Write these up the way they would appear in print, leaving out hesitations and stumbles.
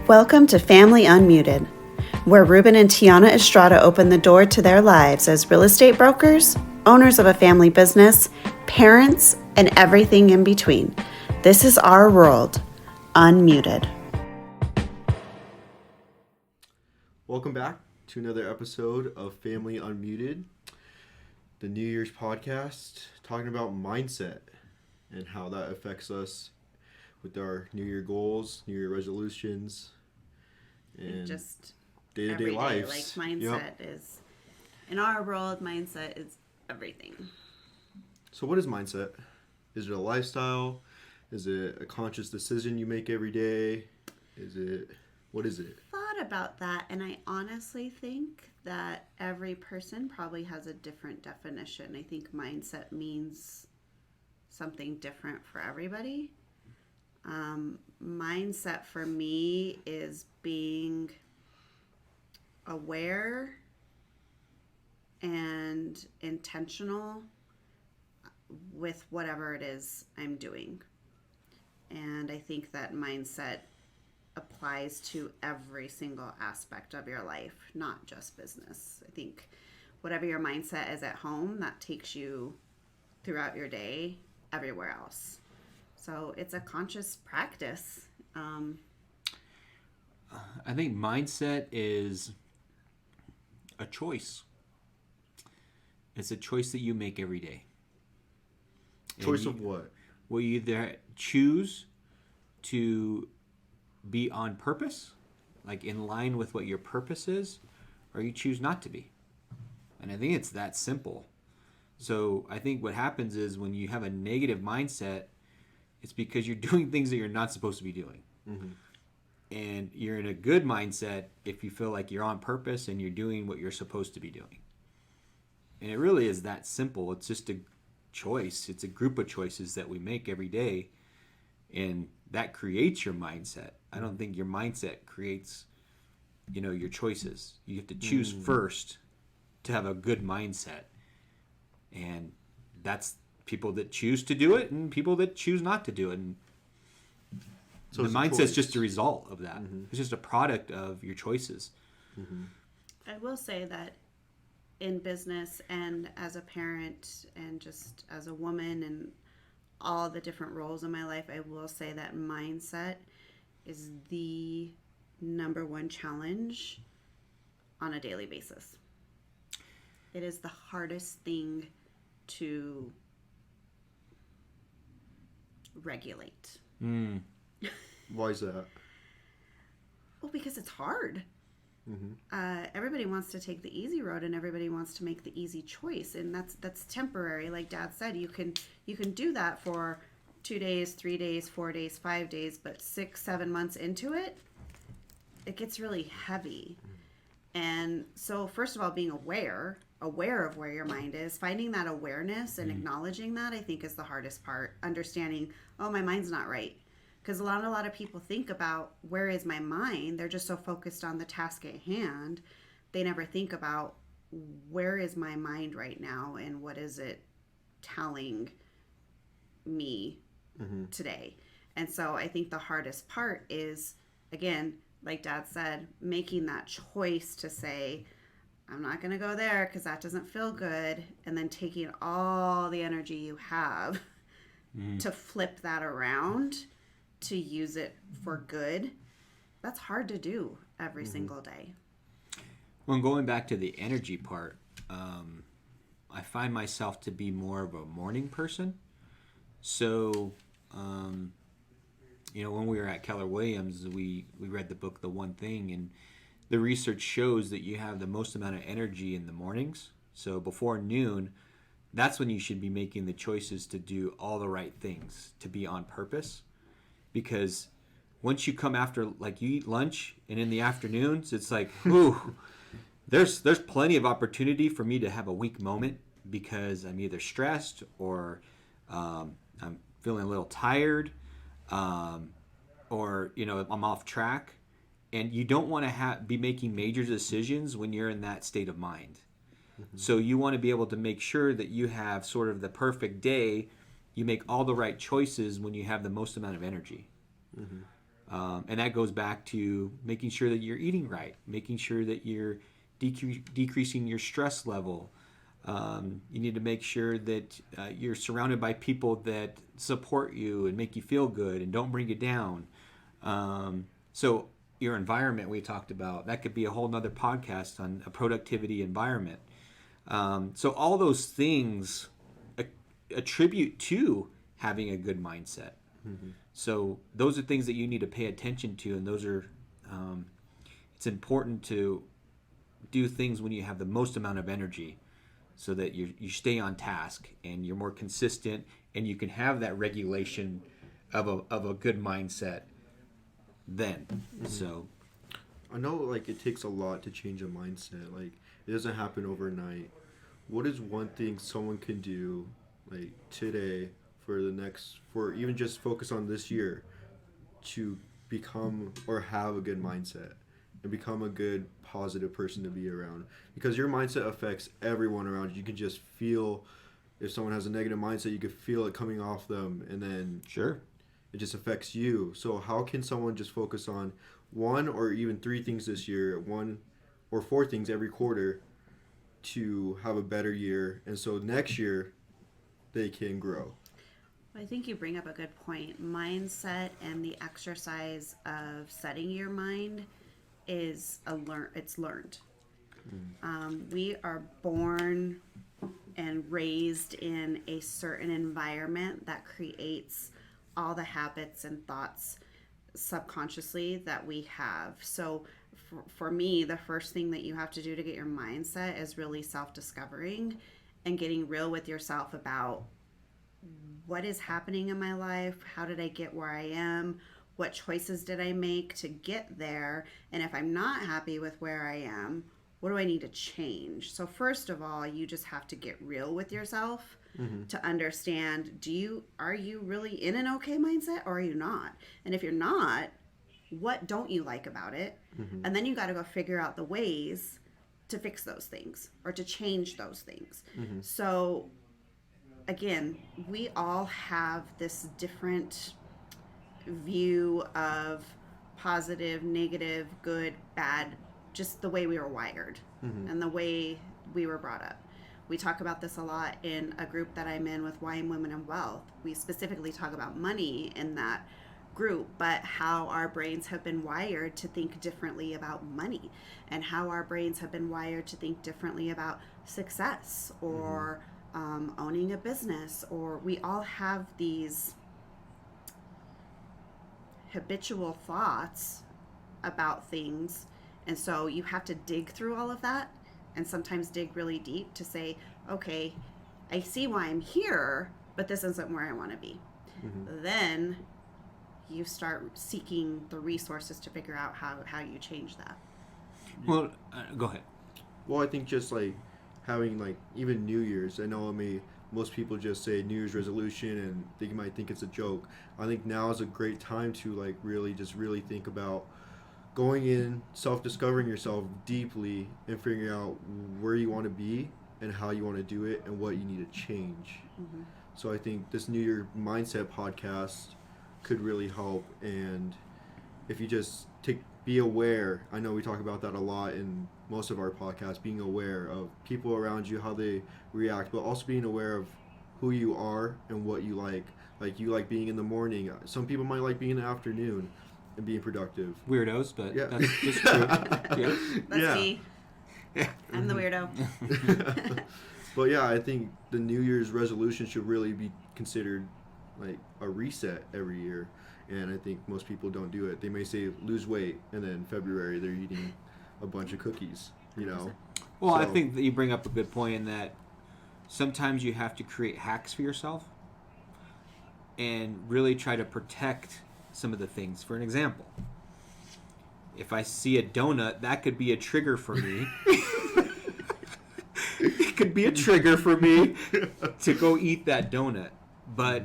Welcome to Family Unmuted, where Ruben and Tiana Estrada open the door to their lives as real estate brokers, owners of a family business, parents, and everything in between. This is our world, Unmuted. Welcome back to another episode of Family Unmuted, the New Year's podcast, talking about mindset and how that affects us with our New Year goals, New Year resolutions, and just day-to-day lives. Like mindset is, in our world, mindset is everything. So what is mindset? Is it a lifestyle? Is it a conscious decision you make every day? What is it? Thought about that, and I honestly think that every person probably has a different definition. I think mindset means something different for everybody. Mindset for me is being aware and intentional with whatever it is I'm doing. And I think that mindset applies to every single aspect of your life, not just business. I think whatever your mindset is at home, that takes you throughout your day everywhere else. So it's a conscious practice. I think mindset is a choice. It's a choice that you make every day. Choice of what? Well, you either choose to be on purpose, like in line with what your purpose is, or you choose not to be. And I think it's that simple. So I think what happens is when you have a negative mindset, it's because you're doing things that you're not supposed to be doing. Mm-hmm. And you're in a good mindset if you feel like you're on purpose and you're doing what you're supposed to be doing. And it really is that simple. It's just a choice. It's a group of choices that we make every day. And that creates your mindset. I don't think your mindset creates, your choices. You have to choose first to have a good mindset. And that's people that choose to do it and people that choose not to do it. And so the mindset's just a result of that. Mm-hmm. It's just a product of your choices. Mm-hmm. I will say that in business and as a parent and just as a woman and all the different roles in my life, I will say that mindset is the number one challenge on a daily basis. It is the hardest thing to regulate. Why is that? Well, because it's hard. Mm-hmm. Everybody wants to take the easy road and everybody wants to make the easy choice, and that's temporary. Like Dad said, you can do that for 2 days, 3 days, 4 days, 5 days, but 6-7 months into it gets really heavy. And so first of all, being aware of where your mind is, finding that awareness and acknowledging that, I think, is the hardest part. Understanding, oh, my mind's not right. Because a lot of people think about, where is my mind? They're just so focused on the task at hand. They never think about, where is my mind right now and what is it telling me today? And so I think the hardest part is, again, like Dad said, making that choice to say, I'm not going to go there because that doesn't feel good. And then taking all the energy you have to flip that around, to use it for good. That's hard to do every single day. Well, going back to the energy part, I find myself to be more of a morning person. So, when we were at Keller Williams, we read the book, The One Thing, and the research shows that you have the most amount of energy in the mornings. So before noon, that's when you should be making the choices to do all the right things, to be on purpose. Because once you come after, like, you eat lunch and in the afternoons, it's like, ooh, there's plenty of opportunity for me to have a weak moment because I'm either stressed or I'm feeling a little tired, or I'm off track. And you don't want to be making major decisions when you're in that state of mind. Mm-hmm. So you want to be able to make sure that you have sort of the perfect day. You make all the right choices when you have the most amount of energy. Mm-hmm. And that goes back to making sure that you're eating right, making sure that you're decreasing your stress level. You need to make sure that you're surrounded by people that support you and make you feel good and don't bring you down. So your environment we talked about, that could be a whole nother podcast on a productivity environment. So all those things attribute to having a good mindset. Mm-hmm. So those are things that you need to pay attention to, and those are it's important to do things when you have the most amount of energy, so that you stay on task and you're more consistent, and you can have that regulation of a good mindset then. Mm-hmm. So I know, like, it takes a lot to change a mindset. Like, it doesn't happen overnight. What is one thing someone can do, like, today for even just focus on this year, to become or have a good mindset and become a good, positive person to be around? Because your mindset affects everyone around you. You can just feel, if someone has a negative mindset, you can feel it coming off them, and then sure, it just affects you. So how can someone just focus on one or even 3 things this year, 1 or 4 things every quarter, to have a better year, and so next year they can grow? I think you bring up a good point. Mindset and the exercise of setting your mind is it's learned. We are born and raised in a certain environment that creates all the habits and thoughts subconsciously that we have. So for me, the first thing that you have to do to get your mindset is really self-discovering and getting real with yourself about what is happening in my life, how did I get where I am, what choices did I make to get there, and if I'm not happy with where I am, what do I need to change? So first of all, you just have to get real with yourself. Mm-hmm. To understand, are you really in an okay mindset, or are you not? And if you're not, what don't you like about it? Mm-hmm. And then you got to go figure out the ways to fix those things or to change those things. Mm-hmm. So again, we all have this different view of positive, negative, good, bad, just the way we were wired. Mm-hmm. And the way we were brought up. We talk about this a lot in a group that I'm in with Wine, Women, and Wealth. We specifically talk about money in that group, but how our brains have been wired to think differently about money, and how our brains have been wired to think differently about success or owning a business. Or we all have these habitual thoughts about things, and so you have to dig through all of that, and sometimes dig really deep to say, okay, I see why I'm here, but this isn't where I want to be. Mm-hmm. Then you start seeking the resources to figure out how you change that. Well, go ahead. Well, I think just like having, like, even New Year's, I know most people just say New Year's resolution and they might think it's a joke. I think now is a great time to, like, really think about going in, self-discovering yourself deeply, and figuring out where you want to be and how you want to do it and what you need to change. Mm-hmm. So I think this New Year Mindset podcast could really help. And if you just be aware, I know we talk about that a lot in most of our podcasts, being aware of people around you, how they react, but also being aware of who you are and what you like. Like, you like being in the morning. Some people might like being in the afternoon and being productive. Weirdos, but yeah. That's just true. Yeah. That's me. Yeah. I'm the weirdo. But yeah, I think the New Year's resolution should really be considered like a reset every year. And I think most people don't do it. They may say lose weight, and then February they're eating a bunch of cookies, you know. Well, I think that you bring up a good point in that sometimes you have to create hacks for yourself and really try to protect some of the things. For an example, if I see a donut, that could be a trigger for me. It could be a trigger for me to go eat that donut. But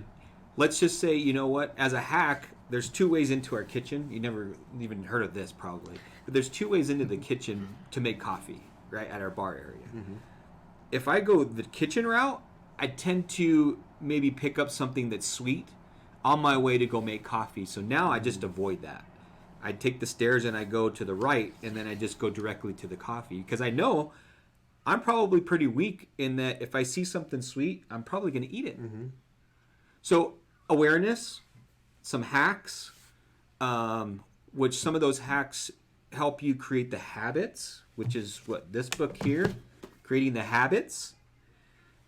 let's just say, you know what, as a hack, there's 2 ways into our kitchen. You never even heard of this probably. But there's 2 ways into the kitchen to make coffee, right, at our bar area. Mm-hmm. If I go the kitchen route, I tend to maybe pick up something that's sweet on my way to go make coffee. So now I just avoid that. I take the stairs and I go to the right, and then I just go directly to the coffee because I know I'm probably pretty weak in that if I see something sweet, I'm probably going to eat it. Mm-hmm. So awareness, some hacks, which some of those hacks help you create the habits, which is what this book here, creating the habits,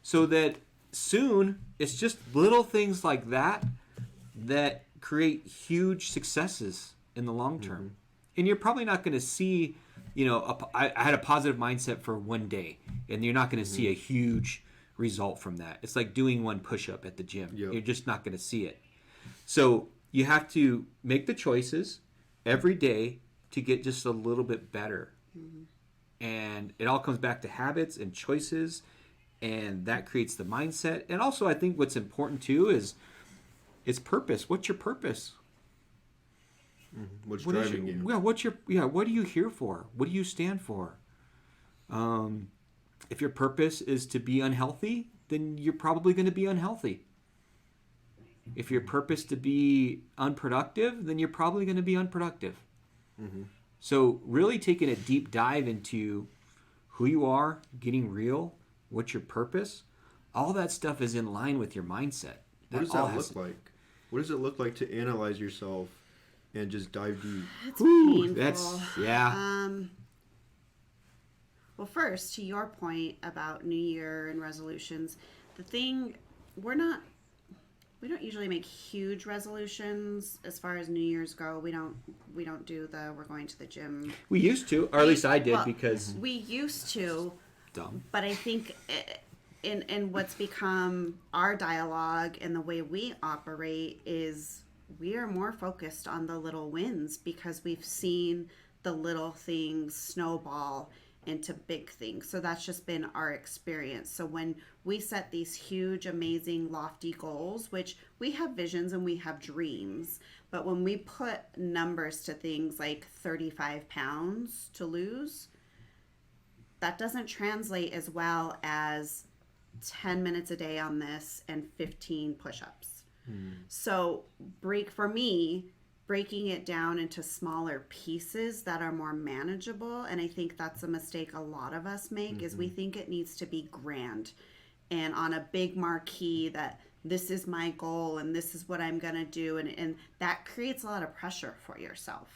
so that soon it's just little things like that that create huge successes in the long term. Mm-hmm. And you're probably not going to see, I had a positive mindset for one day, and you're not going to see a huge result from that. It's like doing one push-up at the gym. Yep. You're just not going to see it. So you have to make the choices every day to get just a little bit better. Mm-hmm. And it all comes back to habits and choices, and that creates the mindset. And also, I think what's important too is purpose. What's your purpose? Mm-hmm. What's driving you? Yeah, what are you here for? What do you stand for? If your purpose is to be unhealthy, then you're probably going to be unhealthy. If your purpose to be unproductive, then you're probably going to be unproductive. Mm-hmm. So really taking a deep dive into who you are, getting real, what's your purpose, all that stuff is in line with your mindset. What does that look like? What does it look like to analyze yourself and just dive deep? It's painful. That's, yeah. Well, first, to your point about New Year and resolutions, the thing, we don't usually make huge resolutions as far as New Year's go. We don't do we're going to the gym. We used to, or at least I did, because we used to. Dumb. But I think in what's become our dialogue and the way we operate is we are more focused on the little wins because we've seen the little things snowball into big things. So that's just been our experience. So when we set these huge, amazing, lofty goals, which we have visions and we have dreams, but when we put numbers to things like 35 pounds to lose, that doesn't translate as well as 10 minutes a day on this and 15 push-ups. So for me, breaking it down into smaller pieces that are more manageable, and I think that's a mistake a lot of us make, is we think it needs to be grand and on a big marquee that this is my goal and this is what I'm going to do, and that creates a lot of pressure for yourself.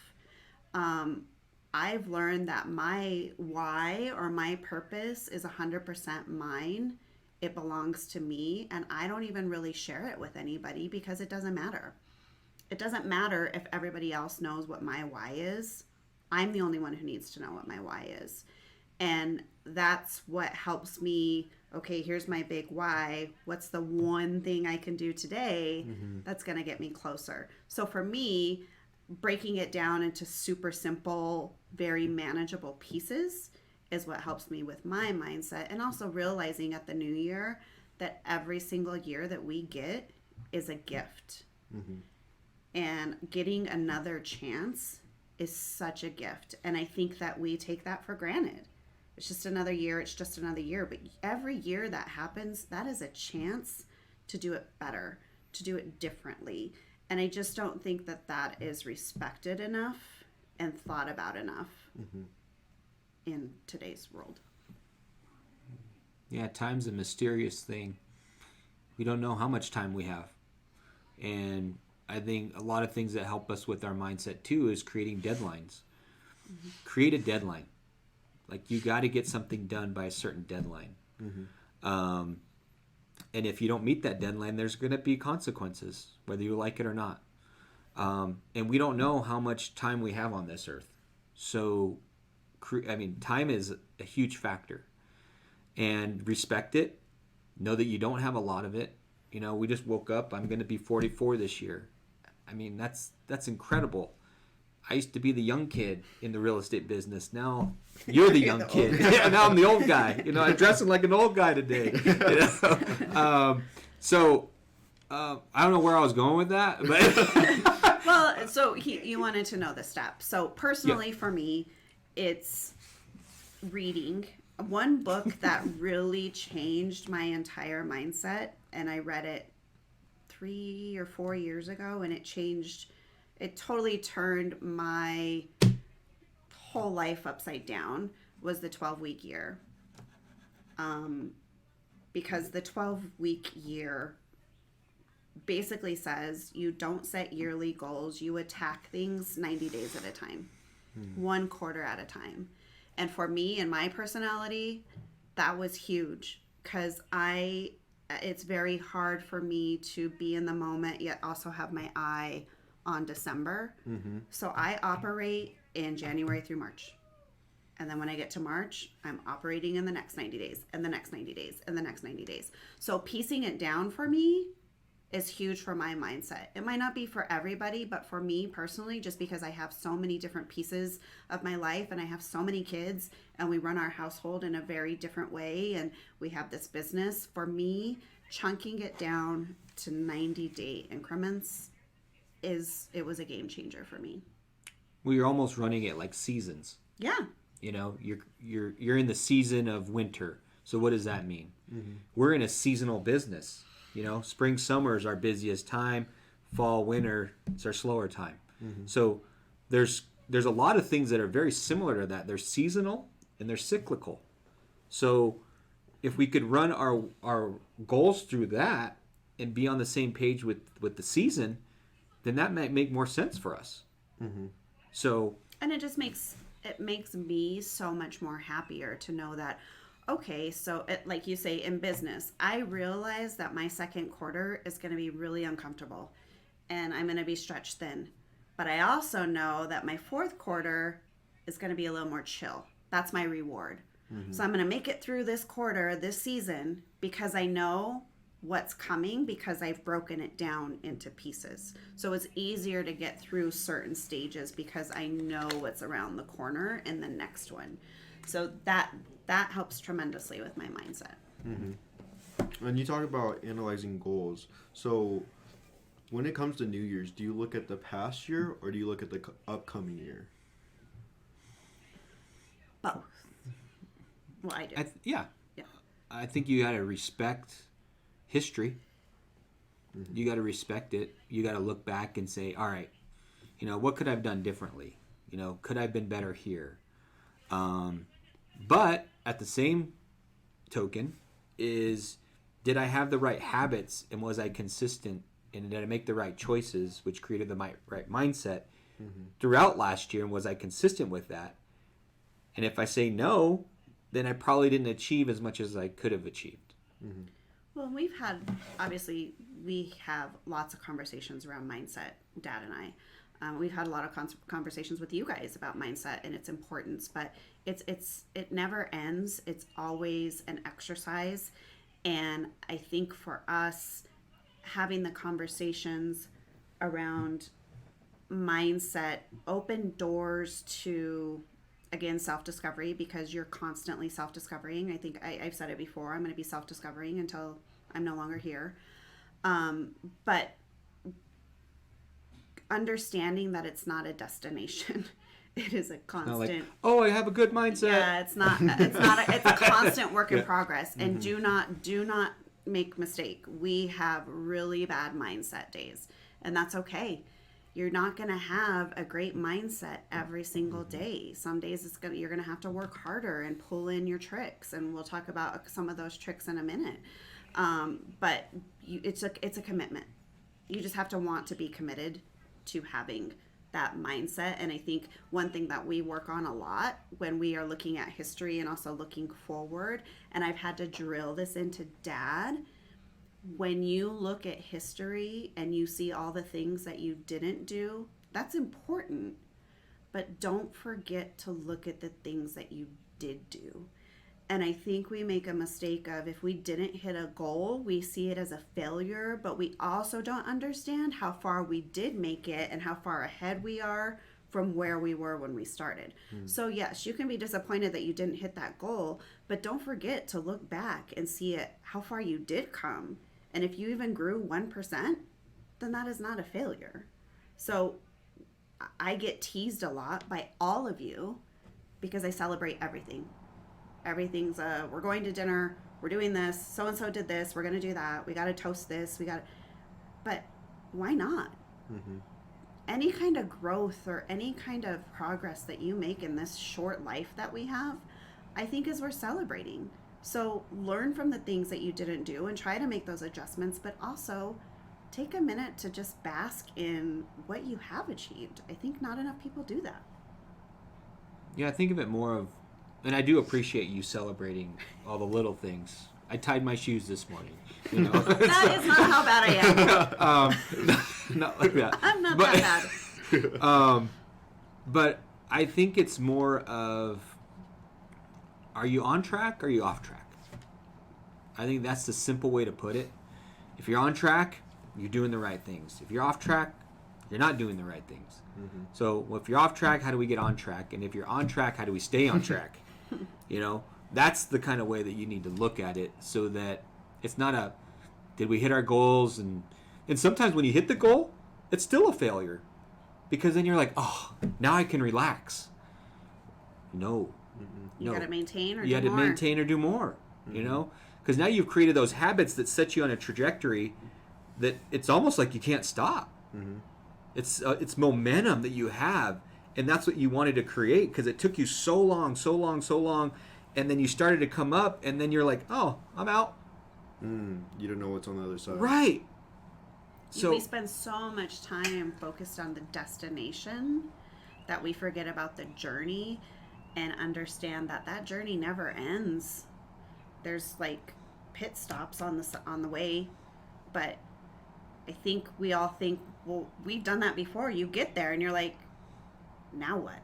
I've learned that my why or my purpose is 100% mine. It belongs to me, and I don't even really share it with anybody because it doesn't matter. It doesn't matter if everybody else knows what my why is. I'm the only one who needs to know what my why is. And that's what helps me, okay, here's my big why. What's the one thing I can do today that's going to get me closer? So for me, breaking it down into super simple, very manageable pieces is what helps me with my mindset, and also realizing at the new year that every single year that we get is a gift. And getting another chance is such a gift. And I think that we take that for granted. It's just another year. It's just another year. But every year that happens, that is a chance to do it better, to do it differently. And I just don't think that that is respected enough and thought about enough in today's world. Yeah, time's a mysterious thing. We don't know how much time we have. And I think a lot of things that help us with our mindset too is creating deadlines. Create a deadline. Like, you got to get something done by a certain deadline. And if you don't meet that deadline, there's going to be consequences, whether you like it or not. And we don't know how much time we have on this earth. So, time is a huge factor. And respect it. Know that you don't have a lot of it. We just woke up. I'm going to be 44 this year. That's incredible. I used to be the young kid in the real estate business. Now you're the young kid. Yeah, now I'm the old guy. I'm dressing like an old guy today. So I don't know where I was going with that, but Well, so you wanted to know the steps. So personally, for me, it's reading. One book that really changed my entire mindset, and I read it 3 or 4 years ago, and it changed it totally turned my whole life upside down was the 12-week year. Because the 12-week year basically says you don't set yearly goals, you attack things 90 days at a time, one quarter at a time. And for me and my personality, that was huge because it's very hard for me to be in the moment yet also have my eye on December. So I operate in January through March. And then when I get to March, I'm operating in the next 90 days and the next 90 days and the next 90 days. So piecing it down for me is huge for my mindset. It might not be for everybody, but for me personally, just because I have so many different pieces of my life and I have so many kids and we run our household in a very different way and we have this business, for me, chunking it down to 90-day increments it was a game changer for me. Well, you're almost running it like seasons. Yeah. You know, you're in the season of winter. So what does that mean? We're in a seasonal business. You know, spring, summer is our busiest time. Fall, winter, it's our slower time. So there's a lot of things that are very similar to that. They're seasonal and they're cyclical. So if we could run our goals through that and be on the same page with the season, then that might make more sense for us. So, and it just makes me so much more happier to know that, okay, so like you say, in business, I realize that my second quarter is going to be really uncomfortable and I'm going to be stretched thin. But I also know that my fourth quarter is going to be a little more chill. That's my reward. So I'm going to make it through this quarter, this season, because I know what's coming because I've broken it down into pieces. So it's easier to get through certain stages because I know what's around the corner in the next one. So that helps tremendously with my mindset. And you talk about analyzing goals. So when it comes to New Year's, do you look at the past year or do you look at the upcoming year? Both. Well, I do. Yeah. I think you got to respect history. You got to respect it. You got to look back and say, all right, you know, what could I have done differently? You know, could I have been better here? But at the same token did I have the right habits and was I consistent and did I make the right choices which created the right mindset throughout last year, and was I consistent with that? And if I say no, then I probably didn't achieve as much as I could have achieved. Well, we have lots of conversations around mindset, Dad and I. We've had a lot of conversations with you guys about mindset and its importance, but it never ends. It's always an exercise. And I think for us, having the conversations around mindset open doors to, again, self-discovery, because you're constantly self-discovering. I think I've said it before, I'm going to be self-discovering until I'm no longer here. But understanding that it's not a destination. It is a constant. Not like, oh, I have a good mindset. Yeah, it's a constant work in progress. And do not make mistake. We have really bad mindset days, and that's okay. You're not going to have a great mindset every single day. Some days you're going to have to work harder and pull in your tricks, and we'll talk about some of those tricks in a minute. But it's a commitment. You just have to want to be committed to having that mindset. And I think one thing that we work on a lot when we are looking at history and also looking forward, and I've had to drill this into Dad, when you look at history and you see all the things that you didn't do, that's important. But don't forget to look at the things that you did do. And I think we make a mistake of, if we didn't hit a goal, we see it as a failure, but we also don't understand how far we did make it and how far ahead we are from where we were when we started. So yes, you can be disappointed that you didn't hit that goal, but don't forget to look back and see how far you did come. And if you even grew 1%, then that is not a failure. So I get teased a lot by all of you because I celebrate everything. Everything's we're going to dinner, we're doing this, so and so did this, we're gonna do that, we gotta toast this, but why not? any kind of growth or any kind of progress that you make in this short life that we have, I think is worth celebrating. So learn from the things that you didn't do and try to make those adjustments, but also take a minute to just bask in what you have achieved. I think not enough people do that. Yeah, I think of it more of, and I do appreciate you celebrating all the little things. I tied my shoes this morning. You know? That is not how bad I am. Not like that. I'm not that bad. But I think it's more of, are you on track or are you off track? I think that's the simple way to put it. If you're on track, you're doing the right things. If you're off track, you're not doing the right things. Mm-hmm. So if you're off track, how do we get on track? And if you're on track, how do we stay on track? You know, that's the kind of way that you need to look at it, so that it's not a, did we hit our goals? And sometimes when you hit the goal, it's still a failure, because then you're like, oh, now I can relax. No. You got to maintain or you do more. You got to maintain or do more, you know? Because now you've created those habits that set you on a trajectory that it's almost like you can't stop. Mm-hmm. It's momentum that you have, and that's what you wanted to create, because it took you so long, and then you started to come up, and then you're like, oh, I'm out. You don't know what's on the other side. Right. So we spend so much time focused on the destination that we forget about the journey, and understand that that journey never ends. There's like pit stops on the way, but I think we all think, well, we've done that before. You get there and you're like, now what?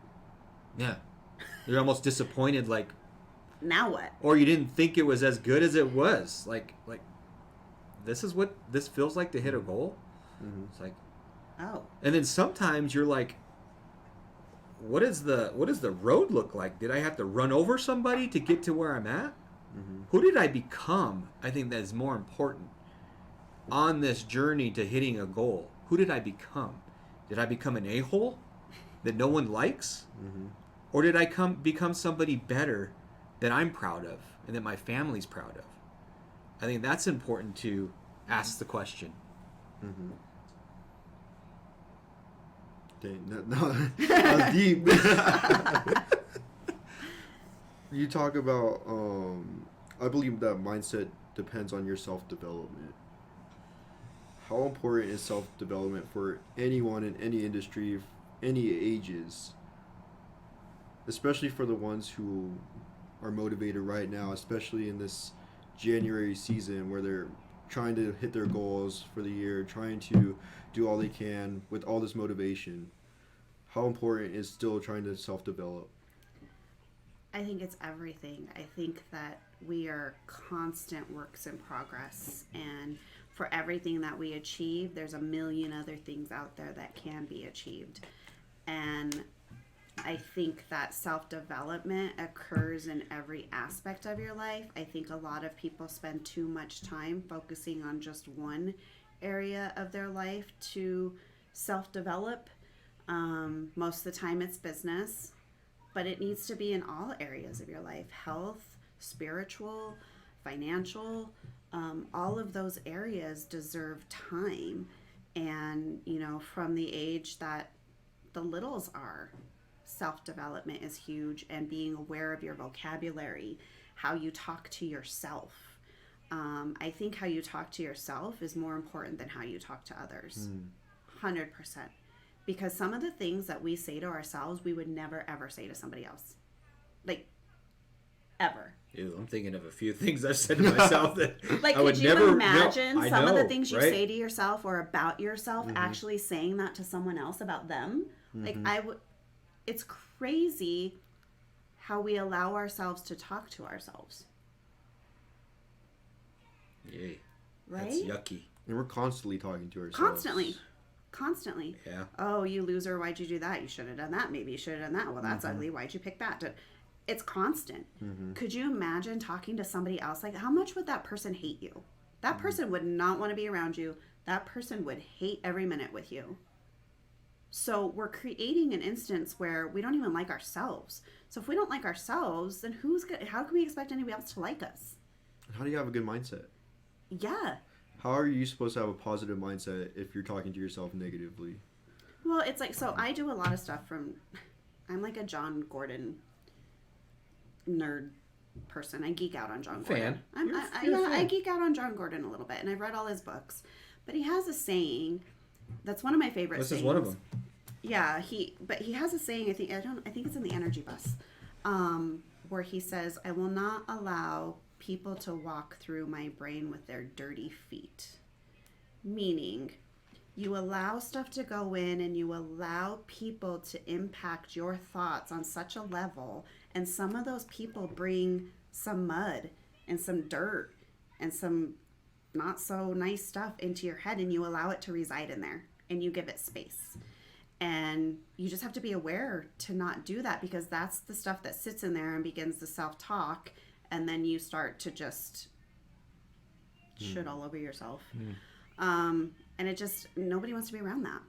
Yeah. You're almost disappointed, like, now what? Or you didn't think it was as good as it was. Like this is what this feels like to hit a goal. Mm-hmm. It's like, oh. And then sometimes you're like, what does the road look like? Did I have to run over somebody to get to where I'm at? Mm-hmm. Who did I become? I think that is more important on this journey to hitting a goal. Who did I become? Did I become an a-hole that no one likes? Mm-hmm. Or did I become somebody better that I'm proud of and that my family's proud of? I think that's important to ask the question. Mm-hmm. Dang, no, that was deep. You talk about, I believe that mindset depends on your self-development. How important is self-development for anyone in any industry, any ages, especially for the ones who are motivated right now, especially in this January season where they're trying to hit their goals for the year, trying to do all they can with all this motivation? How important is still trying to self-develop? I think it's everything. I think that we are constant works in progress, and for everything that we achieve, there's a million other things out there that can be achieved. And I think that self-development occurs in every aspect of your life. I think a lot of people spend too much time focusing on just one area of their life to self-develop. Most of the time it's business, but it needs to be in all areas of your life: health, spiritual, financial. All of those areas deserve time. And, you know, from the age that the littles are, self-development is huge, and being aware of your vocabulary, how you talk to yourself. I think how you talk to yourself is more important than how you talk to others. 100%. Because some of the things that we say to ourselves, we would never, ever say to somebody else. Like, ever. Ew, I'm thinking of a few things I've said to myself that like, I would could you never imagine some of the things you right? say to yourself or about yourself actually saying that to someone else about them? Like, it's crazy how we allow ourselves to talk to ourselves. Yay. Right? That's yucky. And we're constantly talking to ourselves. Constantly. Yeah. Oh, you loser, why'd you do that? You should have done that. Maybe you should have done that. Well, that's ugly. Why'd you pick that? It's constant. Could you imagine talking to somebody else? Like, how much would that person hate you? That person would not want to be around you. That person would hate every minute with you. So we're creating an instance where we don't even like ourselves. So if we don't like ourselves, then how can we expect anybody else to like us? How do you have a good mindset? Yeah. How are you supposed to have a positive mindset if you're talking to yourself negatively? Well, it's like, so I do a lot of stuff I'm like a John Gordon nerd person. I geek out on John Gordon. I geek out on John Gordon a little bit, and I've read all his books. But he has a saying that's one of my favorite sayings. This is one of them. Yeah, he has a saying, I think it's in the Energy Bus, where he says, "I will not allow people to walk through my brain with their dirty feet." Meaning, you allow stuff to go in and you allow people to impact your thoughts on such a level, and some of those people bring some mud and some dirt and some not so nice stuff into your head, and you allow it to reside in there and you give it space. And you just have to be aware to not do that, because that's the stuff that sits in there and begins to self-talk, and then you start to just shit all over yourself. And it just, nobody wants to be around that.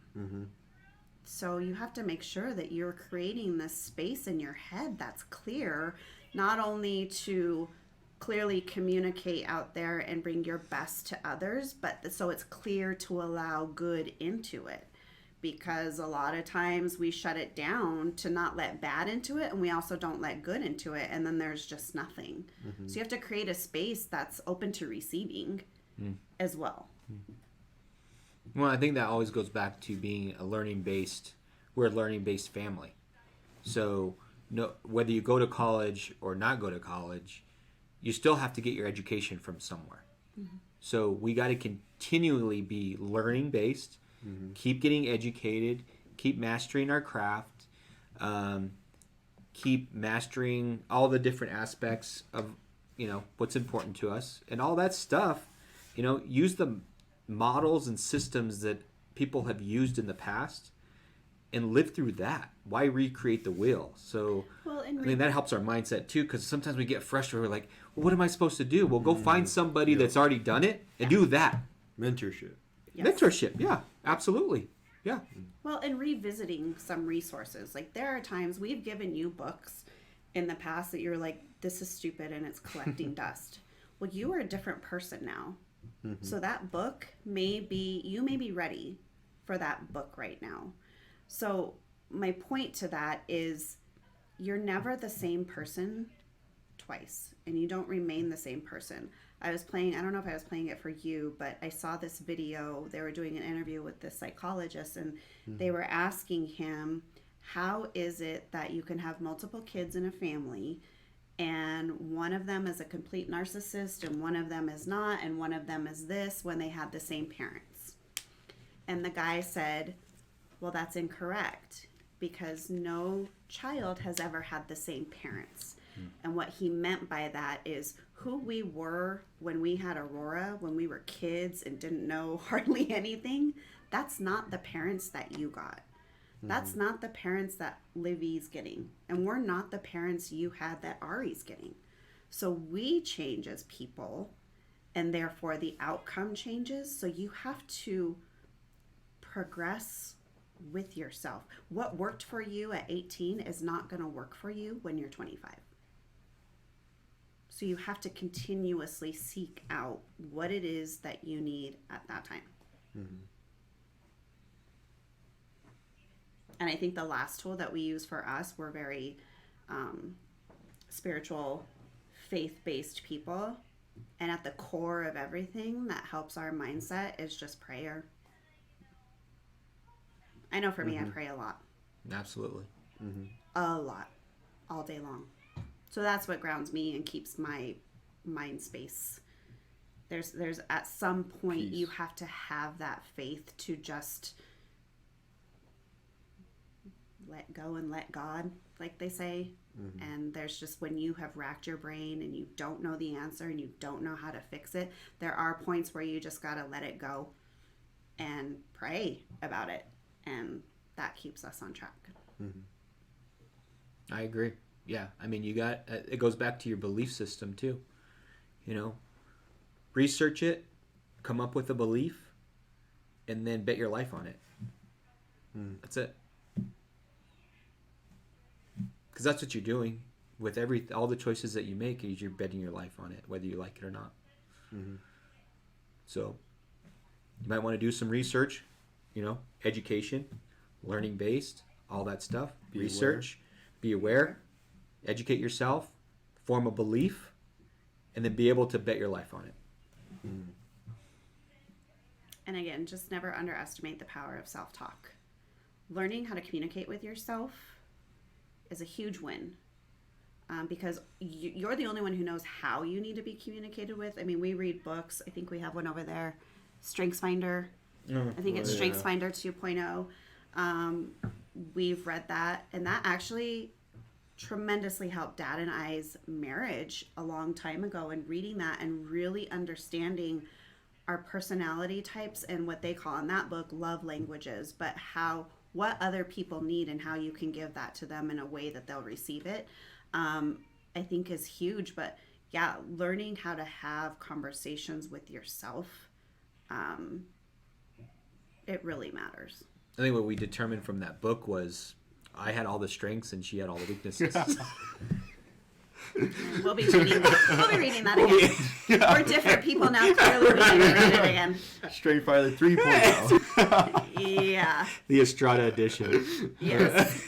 So you have to make sure that you're creating this space in your head that's clear, not only to clearly communicate out there and bring your best to others, but so it's clear to allow good into it. Because a lot of times we shut it down to not let bad into it, and we also don't let good into it, and then there's just nothing. So you have to create a space that's open to receiving as well. Well, I think that always goes back to being we're a learning-based family. So whether you go to college or not go to college, you still have to get your education from somewhere. So we got to continually be learning-based, keep getting educated, keep mastering our craft, keep mastering all the different aspects of, what's important to us, and all that stuff. Use the models and systems that people have used in the past and live through that. Why recreate the wheel? So that helps our mindset too, because sometimes we get frustrated. We're like, well, what am I supposed to do? Well, go find somebody that's already done it and do that. Mentorship. Yes. Mentorship, yeah, absolutely. Yeah. Well, and revisiting some resources. Like, there are times we've given you books in the past that you're like, this is stupid and it's collecting dust. Well, you are a different person now. So that book you may be ready for that book right now. So my point to that is, you're never the same person twice, and you don't remain the same person. I don't know if I was playing it for you, but I saw this video. They were doing an interview with this psychologist, and they were asking him, how is it that you can have multiple kids in a family, and one of them is a complete narcissist, and one of them is not, and one of them is this, when they had the same parents? And the guy said, well, that's incorrect, because no child has ever had the same parents. And what he meant by that is, who we were when we had Aurora, when we were kids and didn't know hardly anything, that's not the parents that you got. That's not the parents that Livy's getting. And we're not the parents you had that Ari's getting. So we change as people, and therefore the outcome changes. So you have to progress with yourself. What worked for you at 18 is not going to work for you when you're 25. So you have to continuously seek out what it is that you need at that time. And I think the last tool that we use for us, we're very spiritual, faith-based people. And at the core of everything that helps our mindset is just prayer. I know for me, I pray a lot. Absolutely. A lot. All day long. So that's what grounds me and keeps my mind space. There's at some point, peace. You have to have that faith to just let go and let God, like they say. And there's just, when you have racked your brain and you don't know the answer and you don't know how to fix it, there are points where you just got to let it go and pray about it. And that keeps us on track. I agree. Yeah. I mean, it goes back to your belief system too. Research it, come up with a belief, and then bet your life on it. That's it. Because that's what you're doing with all the choices that you make, is you're betting your life on it, whether you like it or not. So you might want to do some research, education, learning based, all that stuff. Be Research, be aware, educate yourself, form a belief, and then be able to bet your life on it. And again, just never underestimate the power of self-talk. Learning how to communicate with yourself is a huge win, because you're the only one who knows how you need to be communicated with. I mean, we read books. I think we have one over there, StrengthsFinder. I think it's StrengthsFinder 2.0. We've read that, and that actually tremendously helped Dad and I's marriage a long time ago. And reading that and really understanding our personality types and what they call in that book love languages, but what other people need and how you can give that to them in a way that they'll receive it, I think is huge. But yeah, learning how to have conversations with yourself, it really matters. I think what we determined from that book was I had all the strengths and she had all the weaknesses. We'll be reading that again. We're different people now. Clearly, we need to read it again. Straight Fighter 3.0. Yeah. The Estrada edition. Yes.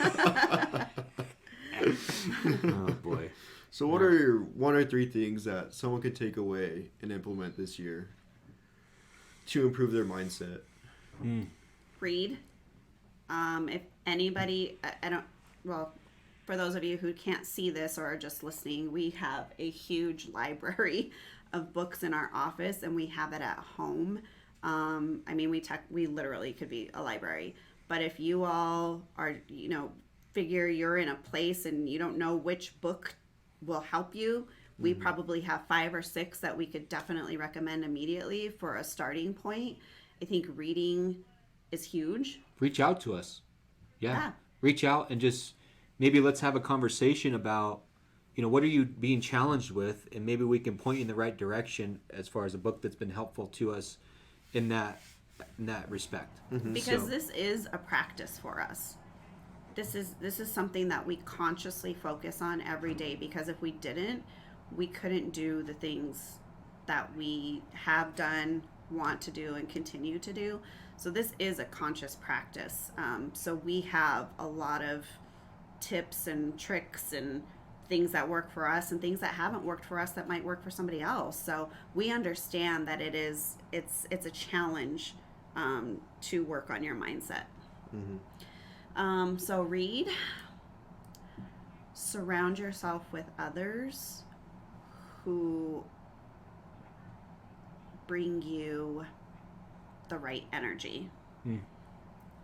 Oh boy. So what are your 1 or 3 things that someone could take away and implement this year to improve their mindset? Read. If anybody, for those of you who can't see this or are just listening, we have a huge library of books in our office, and we have it at home. I mean, we literally could be a library. But if you all are, figure you're in a place and you don't know which book will help you, we probably have 5 or 6 that we could definitely recommend immediately for a starting point. I think reading is huge. Reach out to us. Yeah. Reach out and just maybe let's have a conversation about, what are you being challenged with, and maybe we can point you in the right direction as far as a book that's been helpful to us in that respect. Because this is a practice for us. This is something that we consciously focus on every day, because if we didn't, we couldn't do the things that we have done, want to do, and continue to do. So this is a conscious practice. So we have a lot of tips and tricks and things that work for us and things that haven't worked for us that might work for somebody else. So we understand that it's a challenge to work on your mindset. So read, surround yourself with others who bring you the right energy.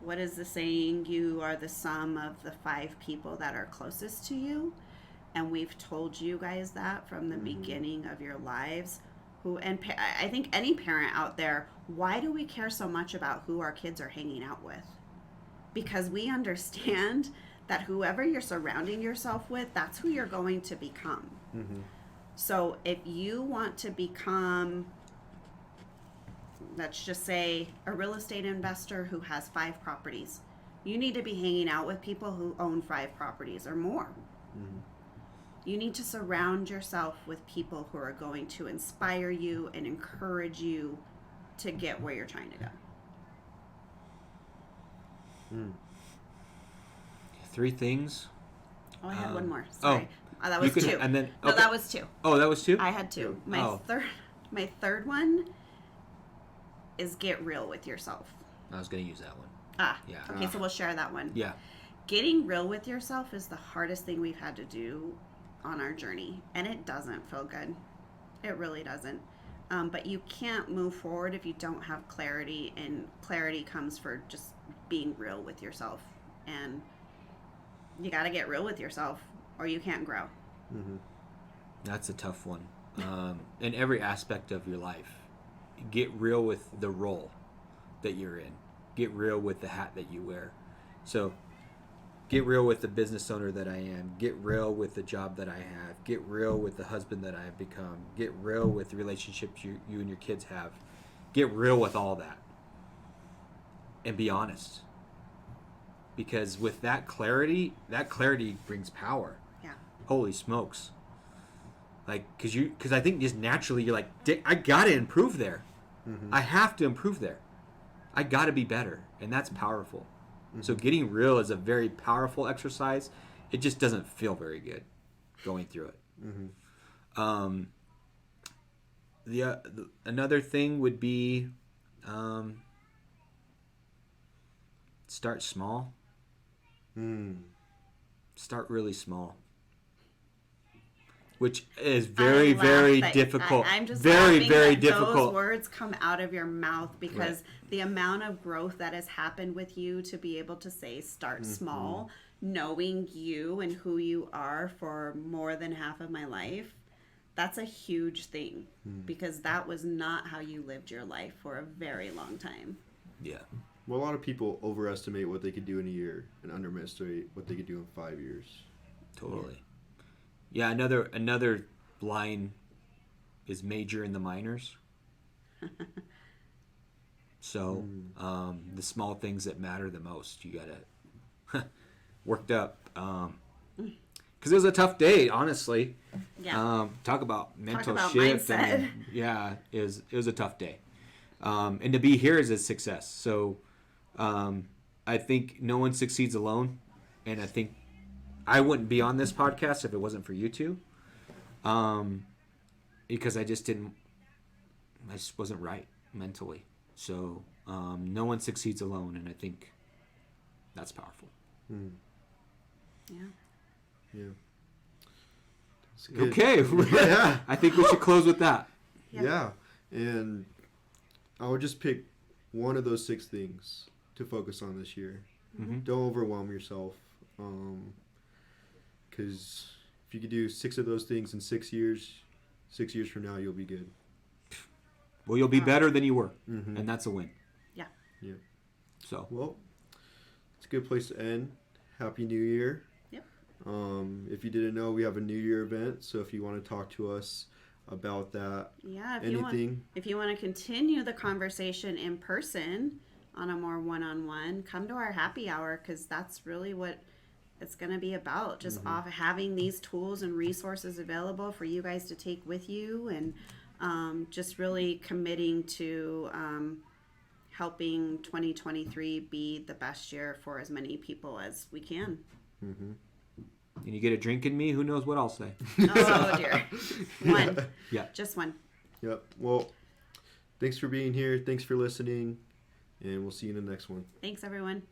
What is the saying? You are the sum of the 5 people that are closest to you. And we've told you guys that from the beginning of your lives. I think any parent out there, why do we care so much about who our kids are hanging out with? Because we understand that whoever you're surrounding yourself with, that's who you're going to become. So if you want to become, let's just say, a real estate investor who has 5 properties, you need to be hanging out with people who own 5 properties or more. You need to surround yourself with people who are going to inspire you and encourage you to get where you're trying to go. 3 things. Oh, I had one more. Sorry. That was 2. And then, No, that was 2. Oh, that was 2? I had 2. My third one is get real with yourself. I was going to use that one. Yeah. Okay, so we'll share that one. Yeah. Getting real with yourself is the hardest thing we've had to do on our journey, and it doesn't feel good. It really doesn't. But you can't move forward if you don't have clarity, and clarity comes for just being real with yourself. And you got to get real with yourself or you can't grow. That's a tough one. In every aspect of your life, get real with the role that you're in. Get real with the hat that you wear. So get real with the business owner that I am. Get real with the job that I have. Get real with the husband that I have become. Get real with the relationships you and your kids have. Get real with all that. And be honest. Because with that clarity brings power. Yeah. Holy smokes. Like, because I think just naturally you're like, I got to improve there. I have to improve there. I got to be better. And that's powerful. So getting real is a very powerful exercise. It just doesn't feel very good going through it. Another thing would be start small. Start really small, which is very, very difficult. I'm just very, very that difficult. Those words come out of your mouth because the amount of growth that has happened with you to be able to say start small, knowing you and who you are for more than half of my life, that's a huge thing because that was not how you lived your life for a very long time. Yeah. Well, a lot of people overestimate what they could do in a year and underestimate what they could do in 5 years. Totally. Yeah, another line is major in the minors. So the small things that matter the most, you gotta worked up. Because it was a tough day, honestly. Yeah. Talk about mental about shift. mindset. It was a tough day. And to be here is a success. So I think no one succeeds alone. And I think I wouldn't be on this podcast if it wasn't for you two. Because I just wasn't right mentally. So no one succeeds alone. And I think that's powerful. Yeah. Yeah. Okay. Yeah. I think we should close with that. Yeah. And I would just pick one of those 6 things to focus on this year. Don't overwhelm yourself. Because if you could do 6 of those things in 6 years, 6 years from now, you'll be good. Well, you'll be better than you were. And that's a win. Yeah. Yeah. So. Well, it's a good place to end. Happy New Year. Yep. If you didn't know, we have a New Year event. So if you want to talk to us about that, if you want to continue the conversation in person on a more one-on-one, come to our happy hour because that's really what it's going to be about. Just off having these tools and resources available for you guys to take with you, and just really committing to helping 2023 be the best year for as many people as we can. And you get a drink in me, who knows what I'll say. Oh dear. One. Yeah. Just one. Yep. Well, thanks for being here. Thanks for listening. And we'll see you in the next one. Thanks, everyone.